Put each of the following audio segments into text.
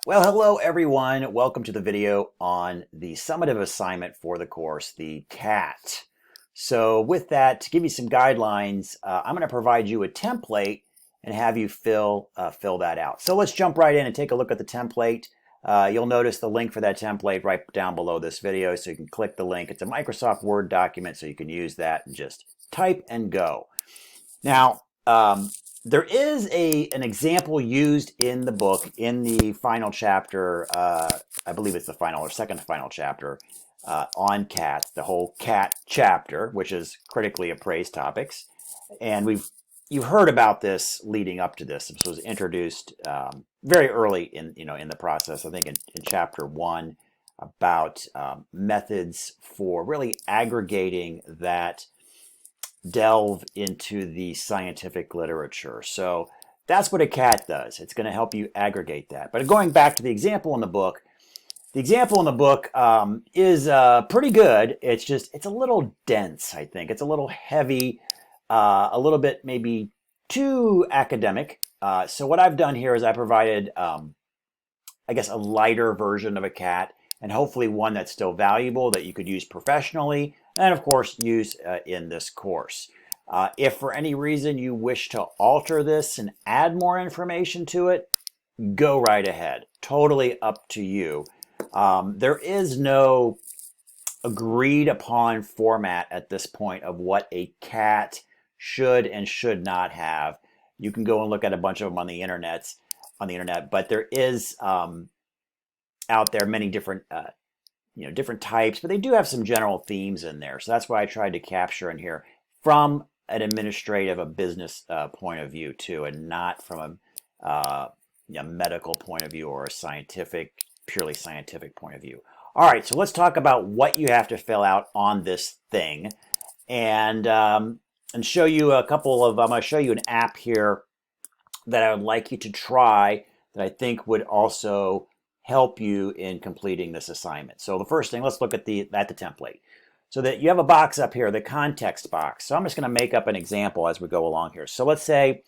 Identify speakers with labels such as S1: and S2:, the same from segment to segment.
S1: Well, hello everyone. Welcome to the video on the summative assignment for the course, the CAT. So with that, to give you some guidelines, I'm going to provide you a template and have you fill that out. So let's jump right in and take a look at the template. You'll notice the link for that template right down below this video, so you can click the link. It's a Microsoft Word document, so you can use that and just type and go. Now, there is an example used in the book in the final chapter. I believe it's the final or second to final chapter on CAT, the whole CAT chapter, which is critically appraised topics. And you've heard about this leading up to this. This was introduced very early in the process. I think in chapter 1 about methods for really aggregating that delve into the scientific literature. So that's what a CAT does. It's going to help you aggregate that. But going back to the example in the book, is pretty good. It's a little dense, I think. It's a little heavy, a little bit maybe too academic. So what I've done here is I provided, I guess, a lighter version of a CAT, and hopefully one that's still valuable that you could use professionally and of course use in this course. If for any reason you wish to alter this and add more information to it, go right ahead. Totally up to you. There is no agreed upon format at this point of what a CAT should and should not have. You can go and look at a bunch of them on the internet, but there is out there many different different types, but they do have some general themes in there. So that's why I tried to capture in here from an administrative, a business point of view too, and not from a medical point of view or a purely scientific point of view. All right, so let's talk about what you have to fill out on this thing, and show you a couple of. I'm going to show you an app here that I would like you to try that I think would also help you in completing this assignment. So the first thing, let's look at the template. So that you have a box up here, the context box. So I'm just going to make up an example as we go along here. So let's say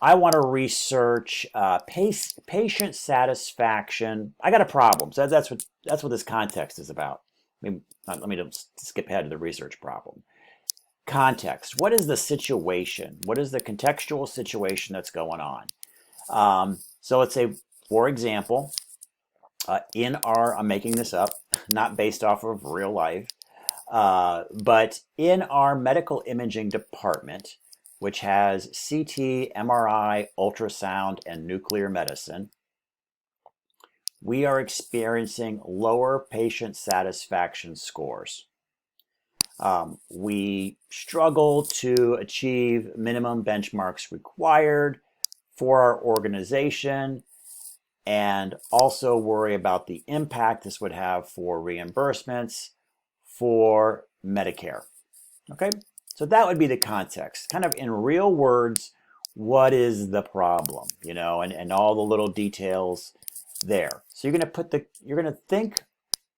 S1: I want to research patient satisfaction. I got a problem. So that's what this context is about. Let me just skip ahead to the research problem. Context. What is the situation? What is the contextual situation that's going on? So let's say, for example, I'm making this up, not based off of real life, but in our medical imaging department, which has CT, MRI, ultrasound, and nuclear medicine, we are experiencing lower patient satisfaction scores. We struggle to achieve minimum benchmarks required for our organization, and also worry about the impact this would have for reimbursements for Medicare. Okay, so that would be the context. Kind of in real words, what is the problem? And all the little details there. So you're going to think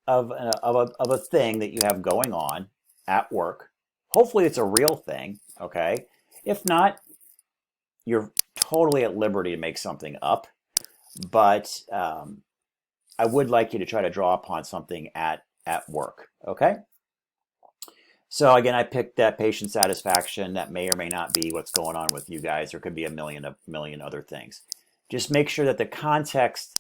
S1: of a thing that you have going on at work. Hopefully it's a real thing, okay? If not, you're totally at liberty to make something up. But I would like you to try to draw upon something at work, okay? So again, I picked that patient satisfaction. That may or may not be what's going on with you guys. There could be a million other things. Just make sure that the context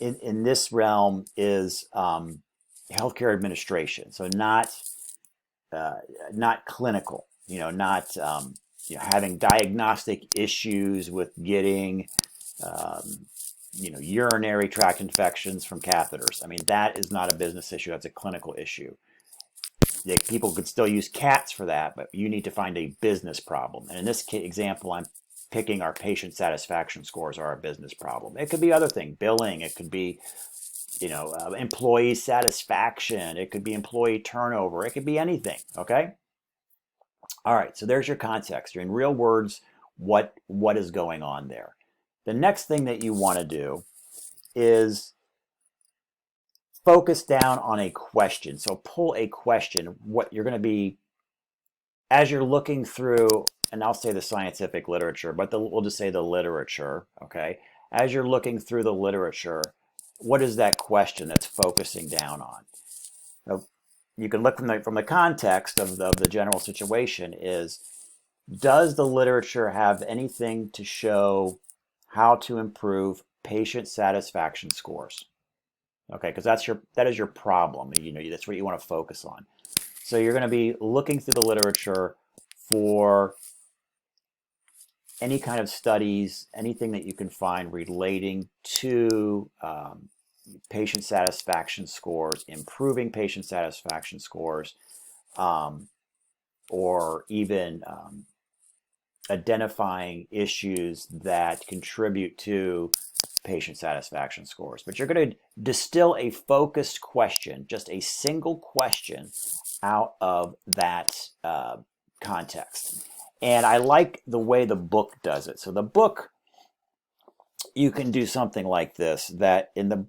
S1: in this realm is healthcare administration. So not clinical, not having diagnostic issues with getting urinary tract infections from catheters. I mean, that is not a business issue. That's a clinical issue. People could still use CATs for that, but you need to find a business problem. And in this example, I'm picking our patient satisfaction scores are a business problem. It could be other things, billing. It could be, employee satisfaction. It could be employee turnover. It could be anything, okay? All right, so there's your context. You're in real words, what is going on there. The next thing that you want to do is focus down on a question. So pull a question. What you're going to be, as you're looking through, and I'll say the scientific literature, but we'll just say the literature, okay? As you're looking through the literature, what is that question that's focusing down on? Now, you can look from the context of the general situation is, does the literature have anything to show how to improve patient satisfaction scores? Okay, because that is your problem. That's what you want to focus on. So you're going to be looking through the literature for any kind of studies, anything that you can find relating to patient satisfaction scores, improving patient satisfaction scores, or even identifying issues that contribute to patient satisfaction scores. But you're going to distill a focused question, just a single question, out of that context. And I like the way the book does it. So the book, you can do something like this, that in the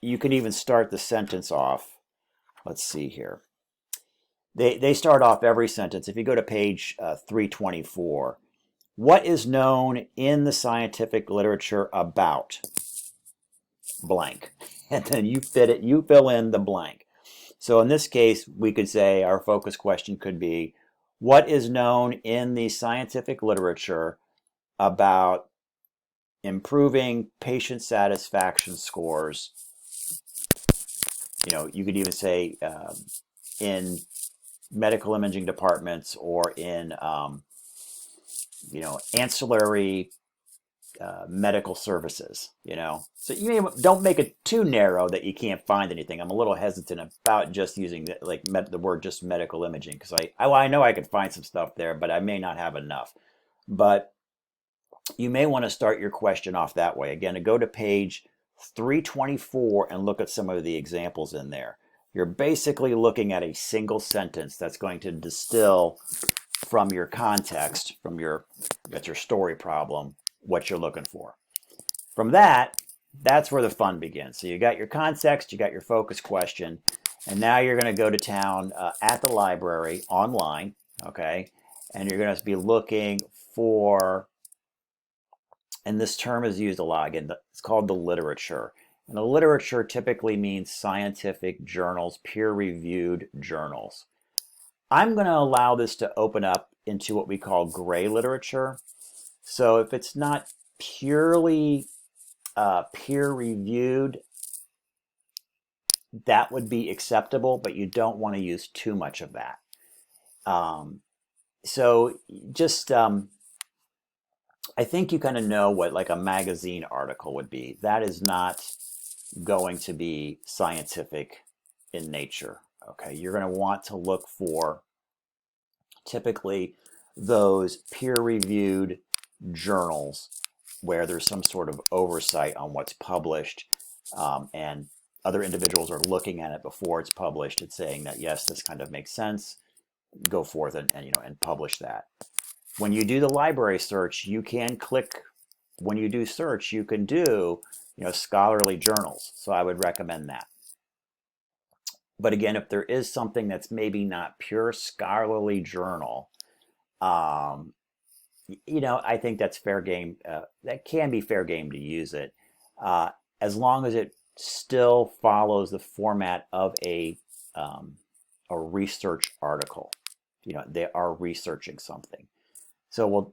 S1: you can even start the sentence off. Let's see here. They start off every sentence. If you go to page 324, what is known in the scientific literature about blank? And then you fill in the blank. So in this case, we could say our focus question could be, what is known in the scientific literature about improving patient satisfaction scores? You could even say in medical imaging departments, or in ancillary medical services. So don't make it too narrow that you can't find anything. I'm a little hesitant about just using the word just medical imaging, because I know I could find some stuff there, but I may not have enough. But you may want to start your question off that way. Again, to go to page 324 and look at some of the examples in there. You're basically looking at a single sentence that's going to distill from your context, that's your story problem, what you're looking for. From that's where the fun begins. So you got your context, you got your focus question, and now you're going to go to town at the library online, okay? And you're going to be looking for, and this term is used a lot, again, it's called the literature. And the literature typically means scientific journals, peer-reviewed journals. I'm going to allow this to open up into what we call gray literature. So if it's not purely peer-reviewed, that would be acceptable, but you don't want to use too much of that. So just, I think you kind of know what like a magazine article would be. That is not going to be scientific in nature. Okay, you're going to want to look for typically those peer-reviewed journals where there's some sort of oversight on what's published, and other individuals are looking at it before it's published and saying that yes, this kind of makes sense. Go forth and publish that. When you do the library search, you can click. When you do search, you can do scholarly journals. So I would recommend that. But again, if there is something that's maybe not pure scholarly journal, I think that's fair game. That can be fair game to use it, as long as it still follows the format of a research article. They are researching something. So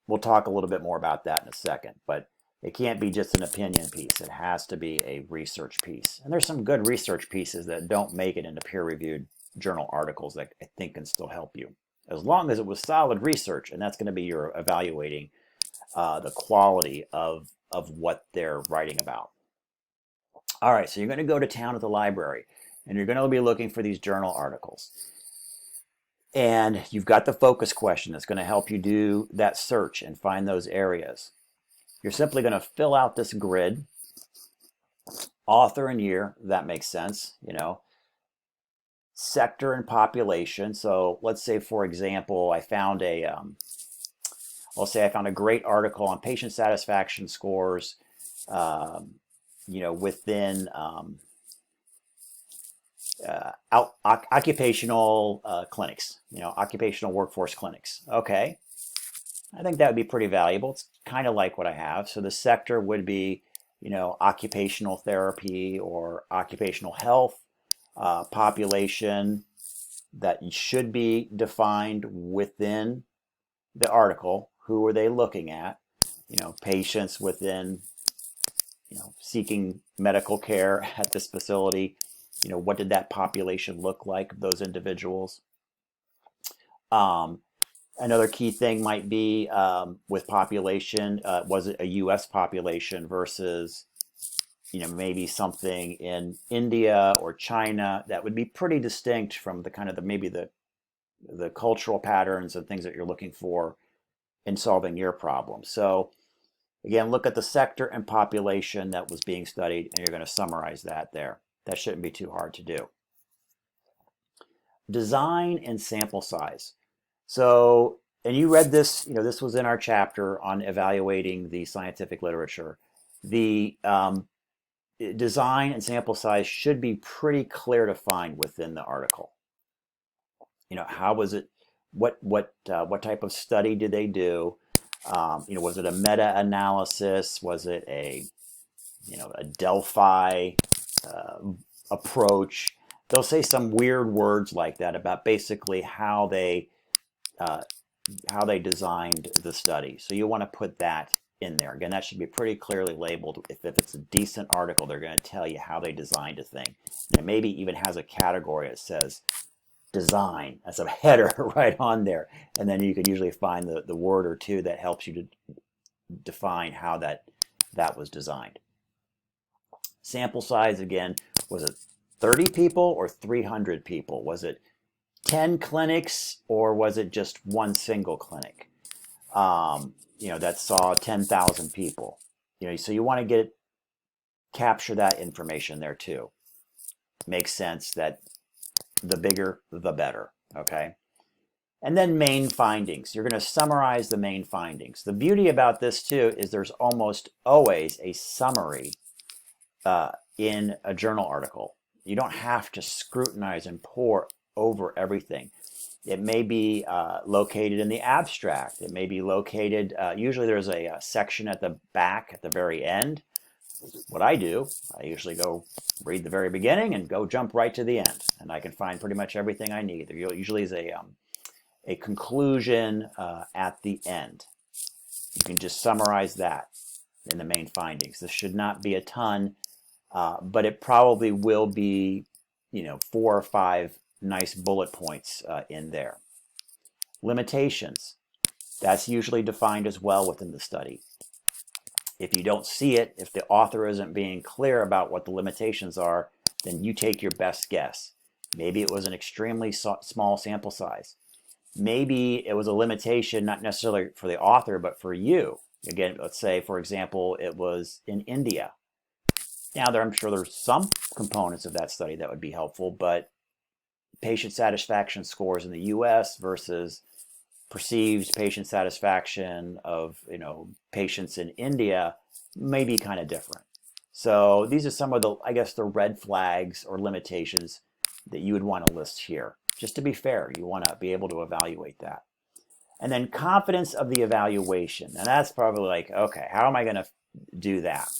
S1: we'll talk a little bit more about that in a second. But it can't be just an opinion piece. It has to be a research piece. And there's some good research pieces that don't make it into peer-reviewed journal articles that I think can still help you, as long as it was solid research, and that's going to be your evaluating the quality of what they're writing about. All right, so you're going to go to town at the library, and you're going to be looking for these journal articles. And you've got the focus question that's going to help you do that search and find those areas. You're simply going to fill out this grid, author and year, that makes sense, sector and population. So let's say, for example, I found I'll say I found a great article on patient satisfaction scores, within occupational clinics, occupational workforce clinics. Okay. I think that would be pretty valuable. It's kind of like what I have. So the sector would be, occupational therapy or occupational health population that should be defined within the article. Who are they looking at? Patients within, seeking medical care at this facility. What did that population look like of those individuals? Another key thing might be with population, was it a U.S. population versus, maybe something in India or China that would be pretty distinct from the kind of maybe the cultural patterns and things that you're looking for in solving your problem. So again, look at the sector and population that was being studied, and you're going to summarize that there. That shouldn't be too hard to do. Design and sample size. So, and you read this, this was in our chapter on evaluating the scientific literature. The design and sample size should be pretty clear to find within the article. How was it? What type of study did they do? Was it a meta-analysis? Was it a Delphi approach? They'll say some weird words like that about basically how they designed the study. So you want to put that in there. Again, that should be pretty clearly labeled. If it's a decent article, they're going to tell you how they designed a thing. And it maybe even has a category that says design as a header right on there. And then you could usually find the word or two that helps you to define how that was designed. Sample size, again, was it 30 people or 300 people? Was it 10 clinics or was it just one single clinic that saw 10,000 people? So you want to capture that information there too. Makes sense that the bigger, the better, okay? And then main findings. You're going to summarize the main findings. The beauty about this too is there's almost always a summary in a journal article. You don't have to scrutinize and pore over everything. It may be located in the abstract. It may be located, usually there's a section at the back at the very end. What I do, I usually go read the very beginning and go jump right to the end, and I can find pretty much everything I need. There usually is a conclusion at the end. You can just summarize that in the main findings. This should not be a ton, but it probably will be, 4 or 5 nice bullet points in there. Limitations. That's usually defined as well within the study. If you don't see it, if the author isn't being clear about what the limitations are, then you take your best guess. Maybe it was an extremely small sample size. Maybe it was a limitation, not necessarily for the author, but for you. Again, let's say, for example, it was in India. Now, I'm sure there's some components of that study that would be helpful, but patient satisfaction scores in the US versus perceived patient satisfaction of patients in India may be kind of different. So these are some of the, I guess, the red flags or limitations that you would want to list here. Just to be fair, you want to be able to evaluate that. And then confidence of the evaluation. Now that's probably like, okay, how am I going to do that?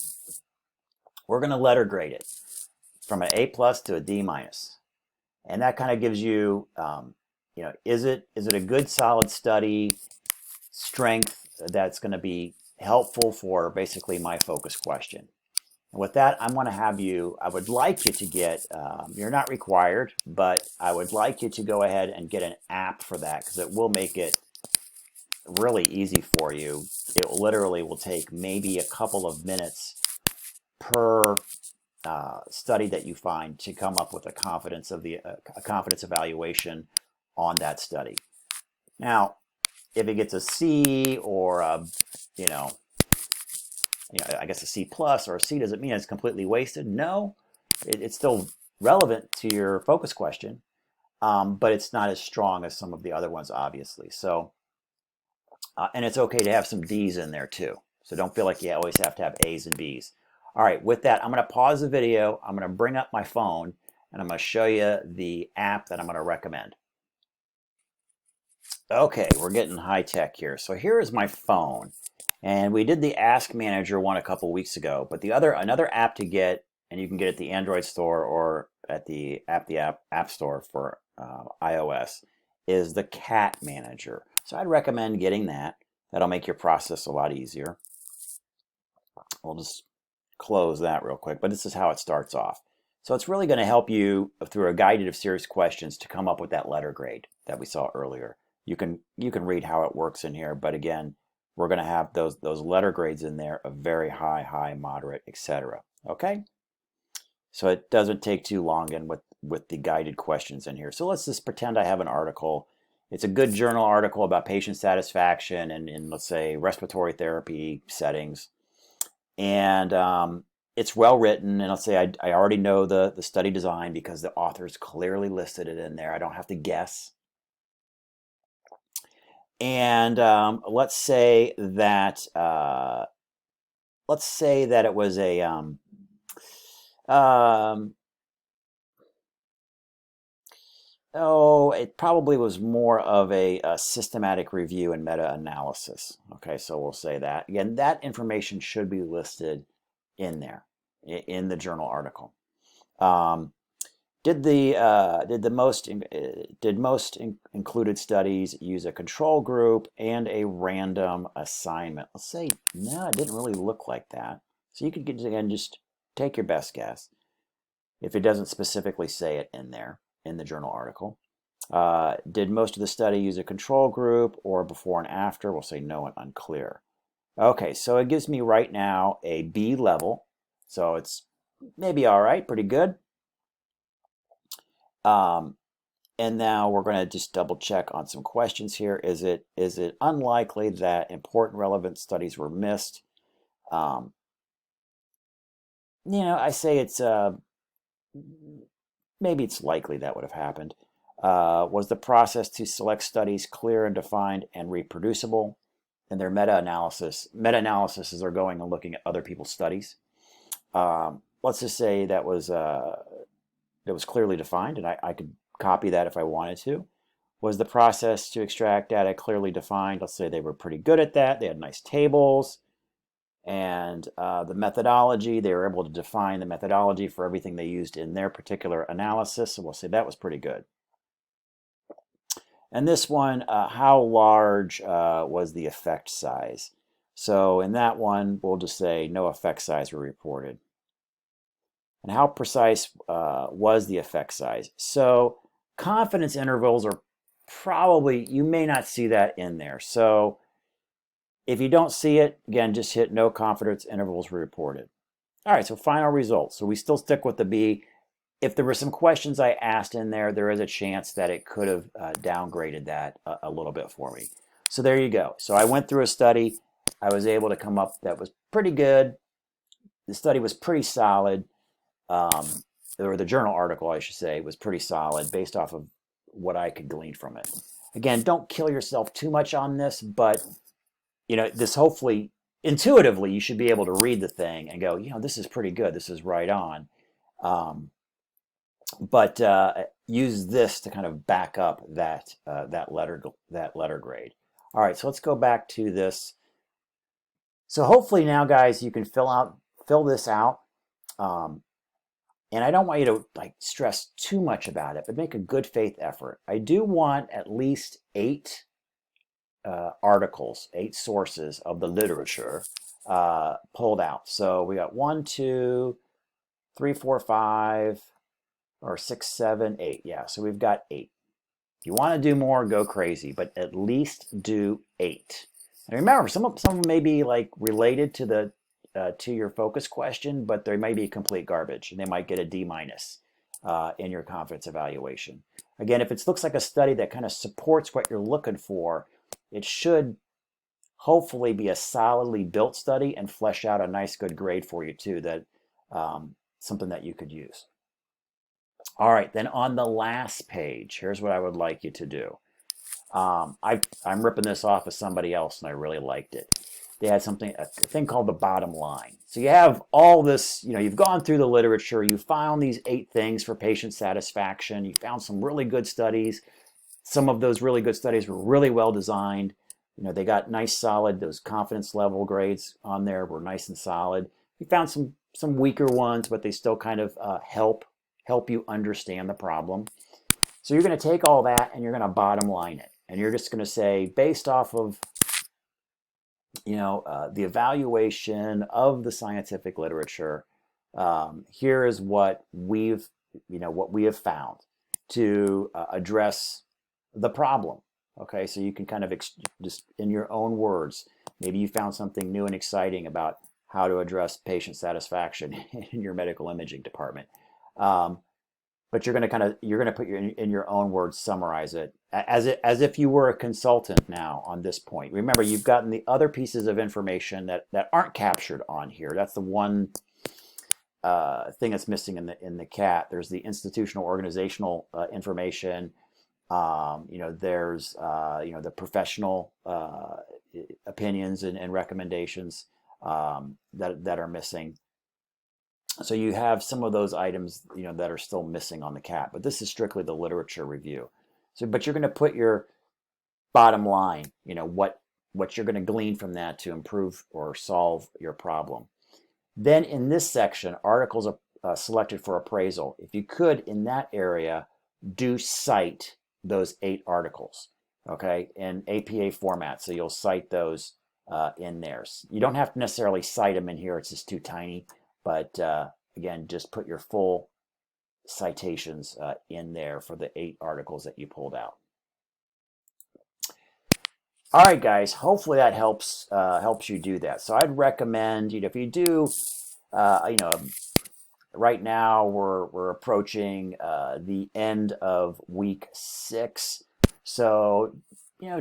S1: We're going to letter grade it from an A+ to a D-. And that kind of gives you, is it a good solid study, strength that's going to be helpful for basically my focus question. And with that, I would like you to get, you're not required, but I would like you to go ahead and get an app for that, because it will make it really easy for you. It literally will take maybe a couple of minutes per study that you find to come up with a confidence evaluation on that study. Now, if it gets a C or I guess a C+ or a C, does it mean it's completely wasted? No, it's still relevant to your focus question, but it's not as strong as some of the other ones, obviously. So, and it's okay to have some D's in there too. So don't feel like you always have to have A's and B's. All right, with that, I'm going to pause the video. I'm going to bring up my phone, and I'm going to show you the app that I'm going to recommend. Okay, we're getting high tech here. So here is my phone. And we did the Ask Manager one a couple weeks ago, but another app to get, and you can get it at the Android store or at the App Store for iOS, is the Cat Manager. So I'd recommend getting that. That'll make your process a lot easier. We'll just close that real quick, but this is how it starts off. So it's really going to help you through a guided of series questions to come up with that letter grade that we saw earlier. You can read how it works in here, but again, we're going to have those letter grades in there of very high, high, moderate, etc. Okay? So it doesn't take too long in with the guided questions in here. So let's just pretend I have an article. It's a good journal article about patient satisfaction and in, let's say, respiratory therapy settings. And it's well written, and let's say I already know the study design because the authors clearly listed it in there. I don't have to guess. And let's say that it was a it probably was more of a systematic review and meta-analysis. Okay, so we'll say that. Again, that information should be listed in there, in the journal article. Did most included studies use a control group and a random assignment? Let's say, no, it didn't really look like that. So you could, again, just take your best guess if it doesn't specifically say it in there in the journal article. Did most of the study use a control group or before and after? We'll say no and unclear. Okay, so it gives me right now a B level. So it's maybe all right, pretty good. And now we're going to just double check on some questions here. Is it unlikely that important relevant studies were missed? I say it's maybe it's likely that would have happened. Was the process to select studies clear and defined and reproducible? And their meta-analysis are going and looking at other people's studies. Let's just say that was clearly defined, and I could copy that if I wanted to. Was the process to extract data clearly defined? Let's say they were pretty good at that. They had nice tables. And the methodology, they were able to define the methodology for everything they used in their particular analysis. So we'll say that was pretty good. And this one, how large was the effect size? So in that one, we'll just say no effect size were reported. And how precise was the effect size? So confidence intervals are probably, you may not see that in there. So if you don't see it, again, just hit no confidence intervals were reported. All right, so final results. So we still stick with the B. If there were some questions I asked in there, there is a chance that it could have downgraded that a little bit for me. So there you go. So I went through a study. I was able to come up that was pretty good. The study was pretty solid. Or the journal article, I should say, was pretty solid based off of what I could glean from it. Again, don't kill yourself too much on this, but this hopefully, intuitively, you should be able to read the thing and go, this is pretty good. This is right on. But use this to kind of back up that letter grade. All right, so let's go back to this. So hopefully now, guys, you can fill this out. And I don't want you to stress too much about it, but make a good faith effort. I do want at least 8 articles, 8 sources of the literature pulled out. So we got 1, 2, 3, 4, 5, or 6, 7, 8. Yeah, so we've got 8. If you want to do more, go crazy, but at least do 8. And remember, some of them may be related to to your focus question, but they may be complete garbage, and they might get a D- in your confidence evaluation. Again, if it looks like a study that kind of supports what you're looking for, it should hopefully be a solidly built study and flesh out a nice, good grade for you too. That something that you could use. All right, then on the last page, here's what I would like you to do. I'm ripping this off of somebody else, and I really liked it. They had a thing called the bottom line. So you have all this, you've gone through the literature, you found these 8 things for patient satisfaction, you found some really good studies. Some of those really good studies were really well designed. They got nice solid, those confidence level grades on there were nice and solid. We found some weaker ones, but they still kind of help you understand the problem. So you're going to take all that and you're going to bottom line it. And you're just going to say, based off of the evaluation of the scientific literature, here is what we have found to address the problem. Okay, so you can kind of just in your own words, maybe you found something new and exciting about how to address patient satisfaction in your medical imaging department. But you're going to put in your own words, summarize it as if you were a consultant now on this point. Remember, you've gotten the other pieces of information that aren't captured on here. That's the one thing that's missing in the CAT. There's the institutional organizational information. There's the professional opinions and recommendations that are missing. So you have some of those items, that are still missing on the CAT, but this is strictly the literature review. So, but you're going to put your bottom line, what you're going to glean from that to improve or solve your problem. Then in this section, articles are selected for appraisal. If you could, in that area, do cite those 8 articles, okay, in APA format. So you'll cite those in there. You don't have to necessarily cite them in here. It's just too tiny. But again, just put your full citations in there for the 8 articles that you pulled out. All right, guys. Hopefully that helps you do that. So I'd recommend, if you do, right now we're approaching the end of week 6. So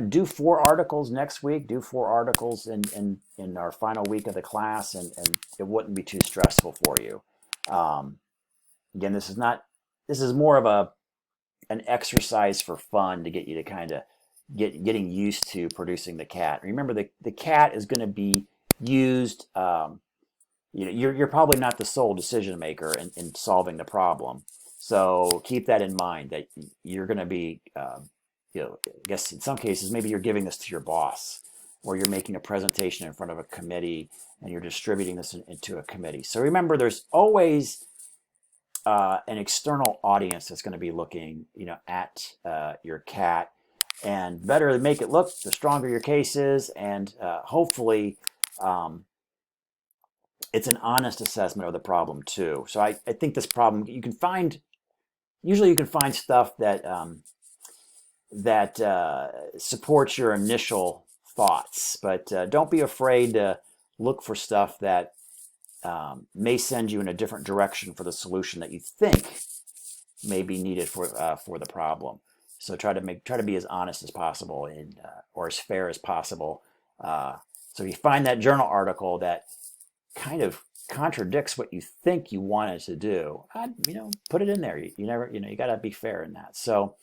S1: do 4 articles next week. Do 4 articles in our final week of the class, and it wouldn't be too stressful for you. Again, this is more of an exercise for fun to get you to kind of getting used to producing the CAT. Remember, the CAT is going to be used. You're probably not the sole decision maker in solving the problem. So keep that in mind, that you're going to be I guess in some cases, maybe you're giving this to your boss, or you're making a presentation in front of a committee and you're distributing this into a committee. So remember, there's always an external audience that's going to be looking, at your CAT, and better to make it look, the stronger your case is, and hopefully it's an honest assessment of the problem too. So I think this problem, usually you can find stuff that supports your initial thoughts, but don't be afraid to look for stuff that may send you in a different direction for the solution that you think may be needed for the problem. So try to be as honest as possible or as fair as possible. So if you find that journal article that kind of contradicts what you think you wanted to do, put it in there. You never, you got to be fair in that. So.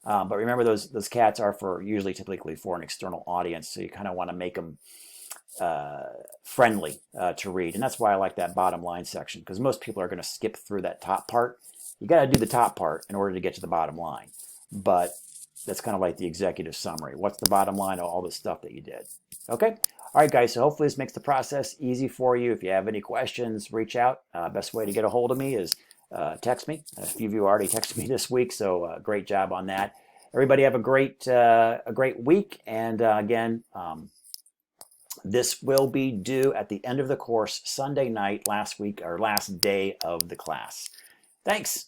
S1: But remember, those CATs are typically for an external audience, so you kind of want to make them friendly to read, and that's why I like that bottom line section, because most people are going to skip through that top part. You got to do the top part in order to get to the bottom line, but that's kind of like the executive summary. What's the bottom line of all the stuff that you did? Okay. All right, guys. So hopefully this makes the process easy for you. If you have any questions, reach out. Best way to get a hold of me is text me. A few of you already texted me this week, so great job on that. Everybody have a great week, and again, this will be due at the end of the course Sunday night, last week or last day of the class. Thanks.